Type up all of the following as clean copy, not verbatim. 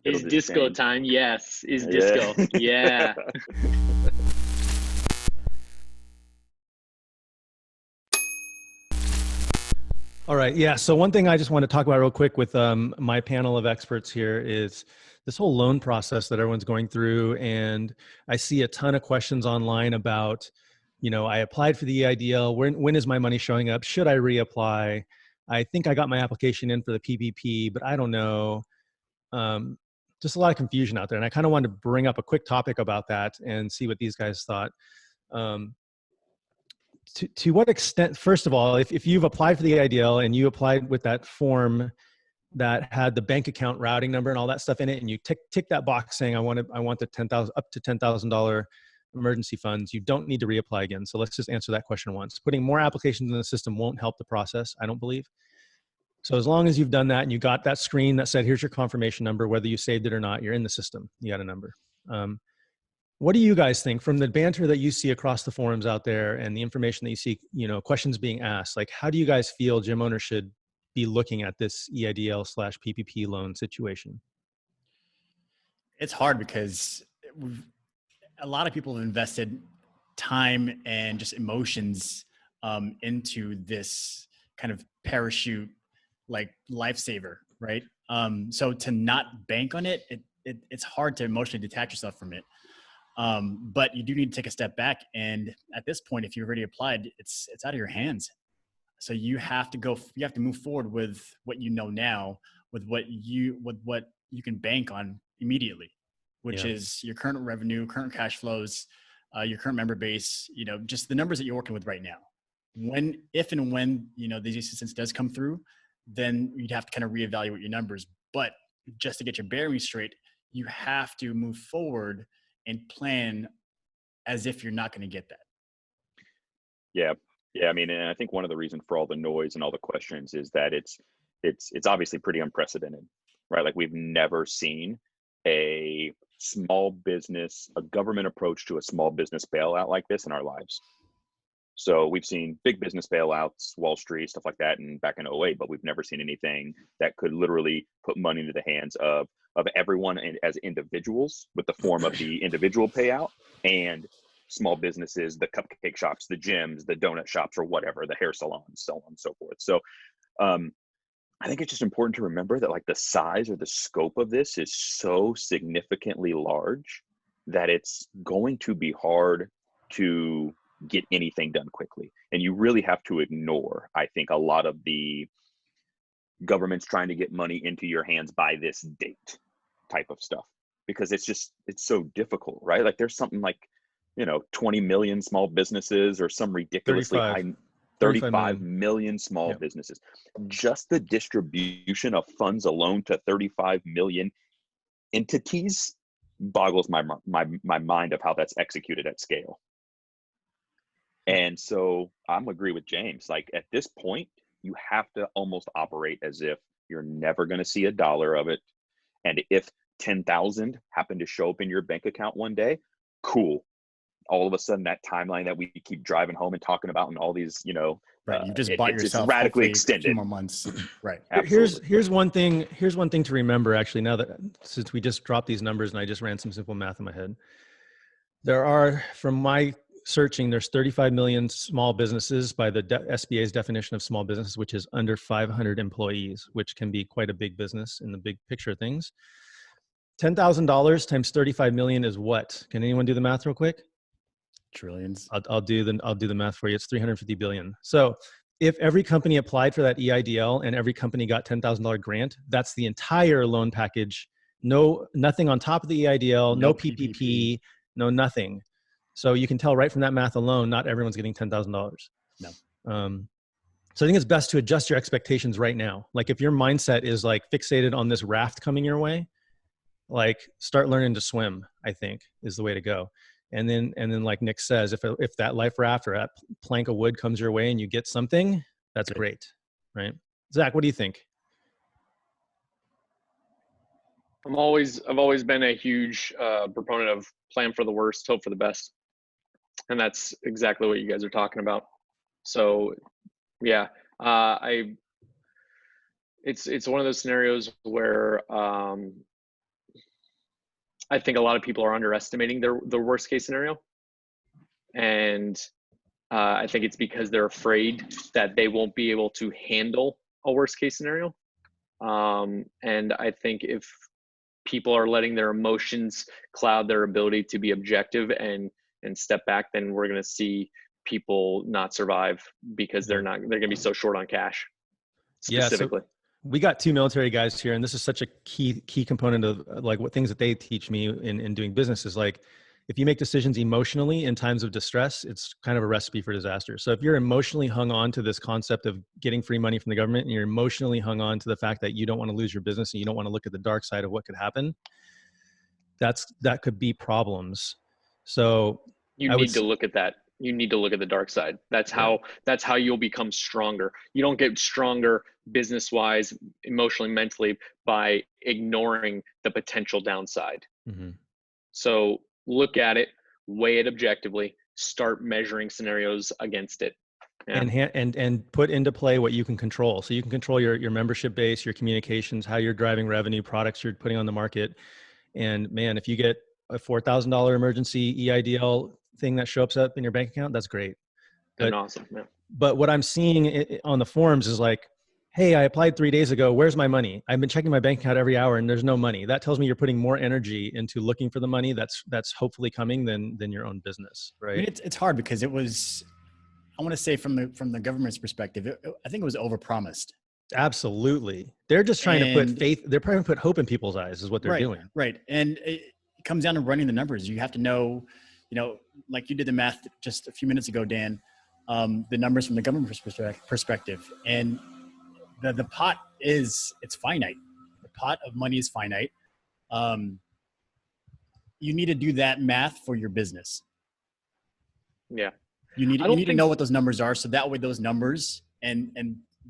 Is just disco change. time? Yes. Is disco? Yeah. Yeah. All right. Yeah. So one thing I just want to talk about real quick with my panel of experts here is this whole loan process that everyone's going through. And I see a ton of questions online about, I applied for the EIDL. When is my money showing up? Should I reapply? I think I got my application in for the PPP, but I don't know. Um, just a lot of confusion out there. And I kind of wanted to bring up a quick topic about that and see what these guys thought. Um, to what extent, first of all, if you've applied for the EIDL and you applied with that form that had the bank account routing number and all that stuff in it, and you tick that box saying I want the 10,000 up to $10,000 emergency funds, you don't need to reapply again. So let's just answer that question once. Putting more applications in the system won't help the process, I don't believe. So as long as you've done that and you got that screen that said, here's your confirmation number, whether you saved it or not, you're in the system, you got a number. What do you guys think from the banter that you see across the forums out there and the information that you see, questions being asked, like how do you guys feel gym owners should be looking at this EIDL / PPP loan situation? It's hard because a lot of people have invested time and just emotions into this kind of parachute, like lifesaver, right? So to not bank on it, it's hard to emotionally detach yourself from it. But you do need to take a step back. And at this point, if you've already applied, it's out of your hands. So you have to move forward with what you know now, with what you can bank on immediately, which is your current revenue, current cash flows, your current member base, just the numbers that you're working with right now. If and when, these assistance does come through, then you'd have to kind of reevaluate your numbers. But just to get your bearings straight, you have to move forward and plan as if you're not going to get that. Yeah. Yeah. I mean, and I think one of the reasons for all the noise and all the questions is that it's obviously pretty unprecedented, right? Like we've never seen a government approach to a small business bailout like this in our lives. So we've seen big business bailouts, Wall Street, stuff like that, and back in '08, but we've never seen anything that could literally put money into the hands of everyone as individuals with the form of the individual payout and small businesses, the cupcake shops, the gyms, the donut shops, or whatever, the hair salons, so on and so forth. So I think it's just important to remember that like the size or the scope of this is so significantly large that it's going to be hard to get anything done quickly. And you really have to ignore, I think, a lot of the government's trying to get money into your hands by this date type of stuff, because it's so difficult, right? Like there's something like, 20 million small businesses or some ridiculously 35. high, 35 million small businesses. Just the distribution of funds alone to 35 million entities boggles my mind of how that's executed at scale. And so I'm agree with James. Like at this point, you have to almost operate as if you're never going to see a dollar of it. And if 10,000 happen to show up in your bank account one day, cool. All of a sudden, that timeline that we keep driving home and talking about, and all these, right, you just bought yourself it's radically extended. A few more months, right? Here's one thing to remember. Actually, now that since we just dropped these numbers and I just ran some simple math in my head, there are, from my searching, there's 35 million small businesses by the SBA's definition of small business, which is under 500 employees, which can be quite a big business in the big picture of things. $10,000 times 35 million is what? Can anyone do the math real quick? Trillions. I'll do the math for you. It's 350 billion. So if every company applied for that EIDL and every company got $10,000 grant, that's the entire loan package. Nothing on top of the EIDL, no PPP, no nothing. So you can tell right from that math alone, not everyone's getting $10,000. No. So I think it's best to adjust your expectations right now. Like if your mindset is like fixated on this raft coming your way, like start learning to swim, I think is the way to go. And then like Nick says, if that life raft or that plank of wood comes your way and you get something, that's great, right? Zach, what do you think? I've always been a huge proponent of plan for the worst, hope for the best. And that's exactly what you guys are talking about. So yeah, it's one of those scenarios where I think a lot of people are underestimating the worst case scenario. And I think it's because they're afraid that they won't be able to handle a worst case scenario. And I think if people are letting their emotions cloud their ability to be objective and step back, then we're going to see people not survive because they're going to be so short on cash specifically. Yeah, so we got two military guys here, and this is such a key component of like what things that they teach me in doing business is like, if you make decisions emotionally in times of distress, it's kind of a recipe for disaster. So if you're emotionally hung on to this concept of getting free money from the government, and you're emotionally hung on to the fact that you don't want to lose your business and you don't want to look at the dark side of what could happen, that could be problems. So you need to look at that. You need to look at the dark side. That's how you'll become stronger. You don't get stronger business wise, emotionally, mentally by ignoring the potential downside. Mm-hmm. So look at it, weigh it objectively, start measuring scenarios against it. Yeah. And put into play what you can control. So you can control your membership base, your communications, how you're driving revenue, products you're putting on the market. And man, if you get a $4,000 emergency EIDL thing that shows up in your bank account, that's great. But, awesome. Yeah. But what I'm seeing on the forums is like, hey, I applied 3 days ago. Where's my money? I've been checking my bank account every hour and there's no money. That tells me you're putting more energy into looking for the money that's hopefully coming than your own business, right? I mean, it's hard because it was, I want to say from the government's perspective, I think it was overpromised. Absolutely. They're just trying to put faith, they're trying to put hope in people's eyes is what they're doing. Right. And it comes down to running the numbers. You have to know, like you did the math just a few minutes ago, Dan, the numbers from the government perspective. And the pot it's finite. The pot of money is finite. You need to do that math for your business. Yeah. You need to know what those numbers are. So that way those numbers and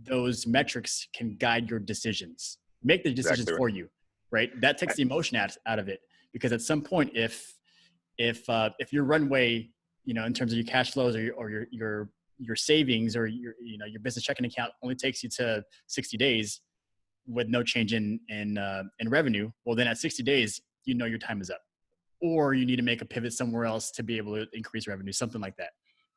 those metrics can guide your decisions, make the decisions for you, right? That takes the emotion out of it, because at some point, if your runway, in terms of your cash flows or your savings or your business checking account only takes you to 60 days with no change in revenue, well, then at 60 days, your time is up, or you need to make a pivot somewhere else to be able to increase revenue, something like that,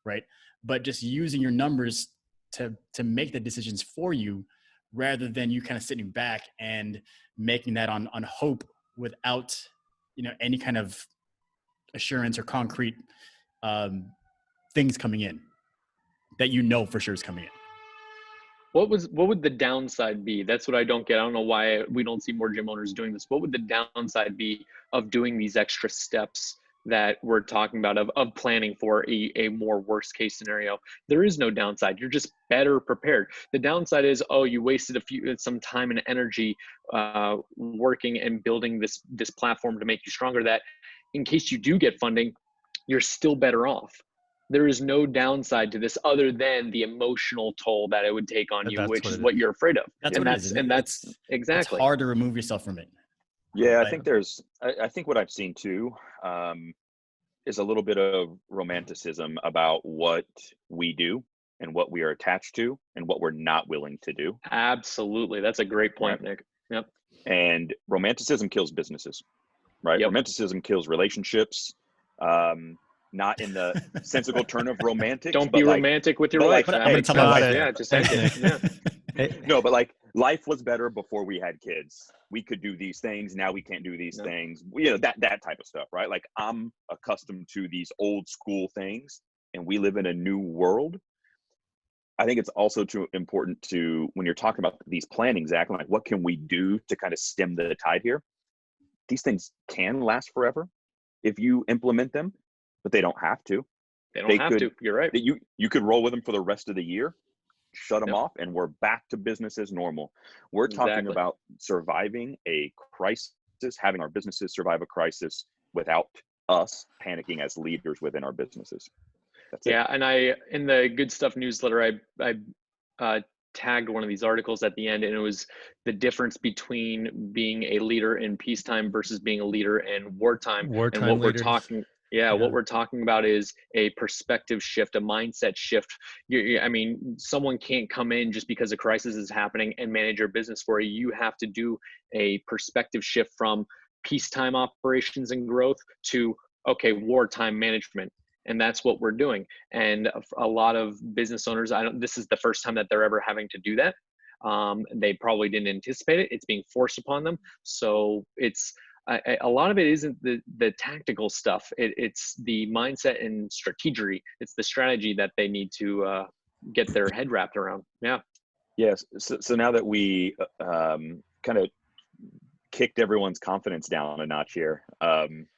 right? But just using your numbers to make the decisions for you, rather than you kind of sitting back and making that on hope without any kind of assurance or concrete things coming in that for sure is coming in. What would the downside be? That's what I don't get. I don't know why we don't see more gym owners doing this. What would the downside be of doing these extra steps that we're talking about of planning for a more worst case scenario? There is no downside. You're just better prepared. The downside is, you wasted some time and energy working and building this platform to make you stronger, that in case you do get funding, you're still better off. There is no downside to this other than the emotional toll that it would take on you, which is what you're afraid of. That's exactly. It's hard to remove yourself from it. Yeah, I think what I've seen too is a little bit of romanticism about what we do and what we are attached to and what we're not willing to do. Absolutely. That's a great point, right? Nick. Yep. And romanticism kills businesses, right? Yep. Romanticism kills relationships. Not in the sensical turn of romantic. Don't be romantic with your wife. I'm going to tell my wife. Yeah, just it. No, but like life was better before we had kids. We could do these things. Now we can't do these things. That type of stuff, right? Like I'm accustomed to these old school things, and we live in a new world. I think it's also important to, when you're talking about these planning, Zach, like what can we do to kind of stem the tide here? These things can last forever if you implement them, but they don't have to. They don't have to. You're right. You could roll with them for the rest of the year, shut them off, and we're back to business as normal. We're talking about surviving a crisis, having our businesses survive a crisis without us panicking as leaders within our businesses. That's it. And in the Goodstuff newsletter, I tagged one of these articles at the end, and it was the difference between being a leader in peacetime versus being a leader in wartime. Wartime and what leaders. we're talking. What we're talking about is a perspective shift, a mindset shift. Someone can't come in just because a crisis is happening and manage your business for you. You have to do a perspective shift from peacetime operations and growth to, okay, wartime management. And that's what we're doing. And a lot of business owners, this is the first time that they're ever having to do that. They probably didn't anticipate it. It's being forced upon them. So it's, a lot of it isn't the tactical stuff. It's the mindset and strategy. It's the strategy that they need to get their head wrapped around. Yeah. Yes. So now that we kind of kicked everyone's confidence down a notch here,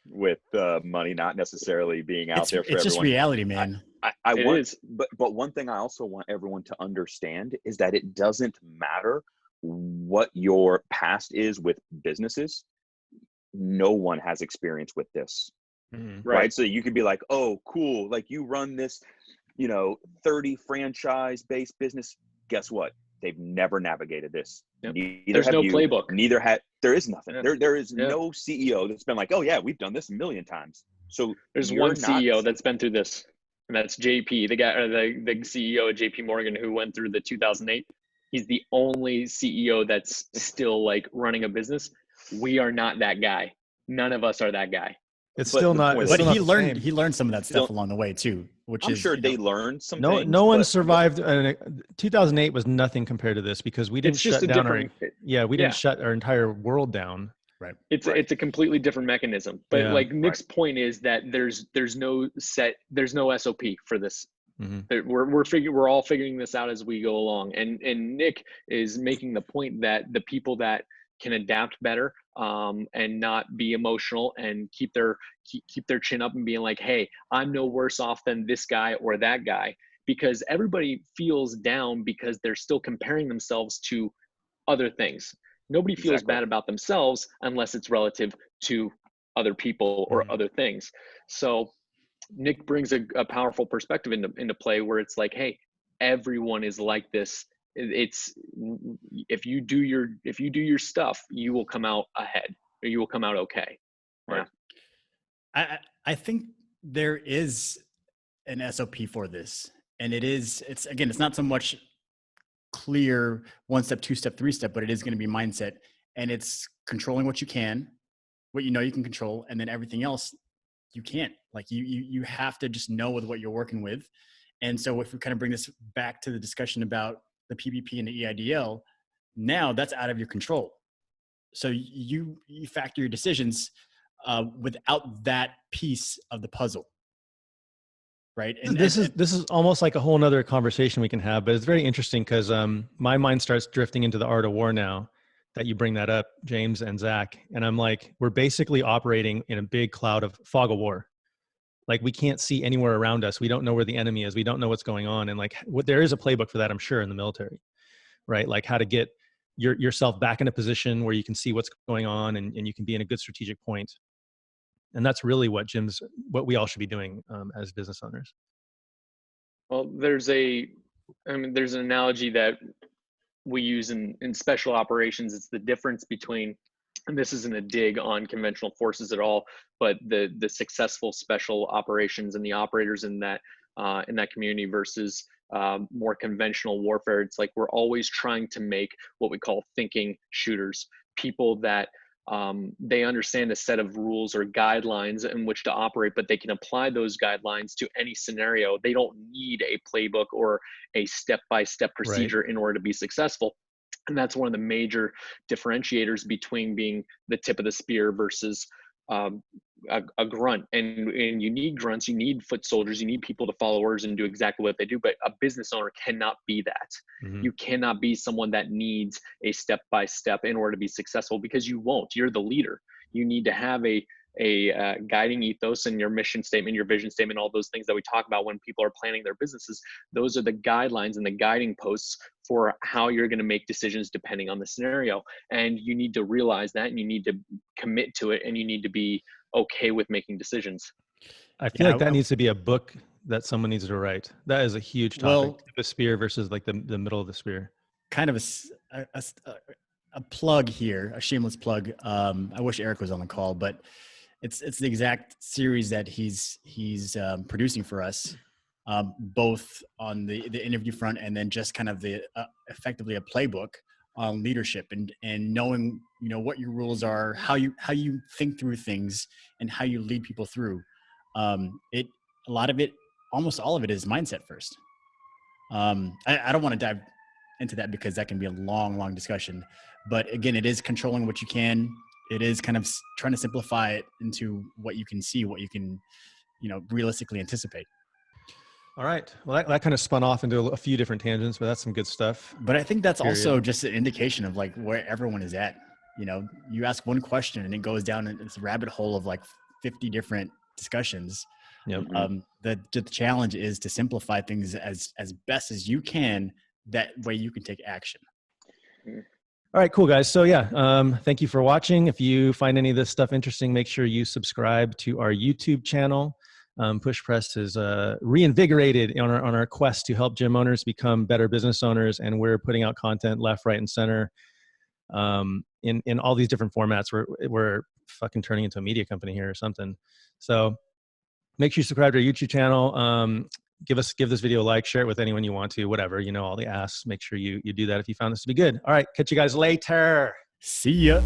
with money not necessarily being out there for everyone. It's just reality, man. But one thing I also want everyone to understand is that it doesn't matter what your past is with businesses. No one has experience with this, right? So you could be like, oh, cool, like you run this, 30 franchise-based business. Guess what? They've never navigated this. Yep. There's no playbook. There is nothing. Yeah. There is no CEO that's been like, oh yeah, we've done this a million times. So there's one CEO that's been through this, and that's JP, the guy, or the CEO of JP Morgan, who went through the 2008. He's the only CEO that's still like running a business. We are not that guy. None of us are that guy. It's still not. But he learned some of that stuff along the way too, which I'm sure they learned some things. No one survived. 2008 was nothing compared to this because we didn't shut down we didn't shut our entire world down. Right. It's a completely different mechanism. But like Nick's point is that there's no SOP for this. Mm-hmm. We're all figuring this out as we go along. And Nick is making the point that the people that can adapt better and not be emotional and keep their chin up and being like, hey, I'm no worse off than this guy or that guy, because everybody feels down because they're still comparing themselves to other things. Nobody feels bad about themselves unless it's relative to other people or other things. So Nick brings a powerful perspective into play where it's like, hey, everyone is like this. It's if you do your stuff, you will come out ahead, or you will come out okay. Right. I think there is an SOP for this, and it's not so much clear 1 step, 2 step, 3 step, but it is going to be mindset, and it's controlling what you can control, and then everything else you can't. Like you have to just know with what you're working with. And so if we kind of bring this back to the discussion about the PPP and the EIDL, now that's out of your control. So you factor your decisions without that piece of the puzzle, right? And this is almost like a whole nother conversation we can have, but it's very interesting because my mind starts drifting into the art of war now that you bring that up, James and Zach. And I'm like, we're basically operating in a big cloud of fog of war. Like we can't see anywhere around us. We don't know where the enemy is. We don't know what's going on. And like there is a playbook for that, I'm sure, in the military, right? Like how to get yourself back in a position where you can see what's going on and you can be in a good strategic point. And that's really what we all should be doing as business owners. Well, there's an analogy that we use in special operations. It's the difference between, and this isn't a dig on conventional forces at all, but the successful special operations and the operators in that community versus more conventional warfare. It's like we're always trying to make what we call thinking shooters, people that they understand a set of rules or guidelines in which to operate, but they can apply those guidelines to any scenario. They don't need a playbook or a step-by-step procedure in order to be successful. And that's one of the major differentiators between being the tip of the spear versus a grunt. And you need grunts, you need foot soldiers, you need people to follow orders and do exactly what they do. But a business owner cannot be that. Mm-hmm. You cannot be someone that needs a step-by-step in order to be successful, because you won't. You're the leader. You need to have a guiding ethos and your mission statement, your vision statement, all those things that we talk about when people are planning their businesses. Those are the guidelines and the guiding posts for how you're going to make decisions depending on the scenario. And you need to realize that, and you need to commit to it, and you need to be okay with making decisions. I feel like that needs to be a book that someone needs to write. That is a huge topic. Well, the spear versus like the middle of the spear. Kind of a plug here, a shameless plug. I wish Eric was on the call, but it's the exact series that he's producing for us, both on the interview front and then just kind of the effectively a playbook on leadership and knowing, you know, what your rules are, how you think through things, and how you lead people through. A lot of it, almost all of it, is mindset first. I don't want to dive into that because that can be a long discussion. But again, it is controlling what you can. It is kind of trying to simplify it into what you can see, what you can, you know, realistically anticipate. All right. Well, that kind of spun off into a few different tangents, but that's some good stuff. But I think that's also just an indication of like where everyone is at. You know, you ask one question and it goes down in this rabbit hole of like 50 different discussions. Yep. The challenge is to simplify things as best as you can. That way you can take action. All right, cool, guys. So yeah, thank you for watching. If you find any of this stuff interesting, make sure you subscribe to our YouTube channel. Push Press is reinvigorated on our quest to help gym owners become better business owners, and we're putting out content left, right, and center in all these different formats. We're fucking turning into a media company here or something. So make sure you subscribe to our YouTube channel. Give this video a like, share it with anyone you want to, whatever, you know, all the asks. Make sure you do that if you found this to be good. All right, catch you guys later. See ya.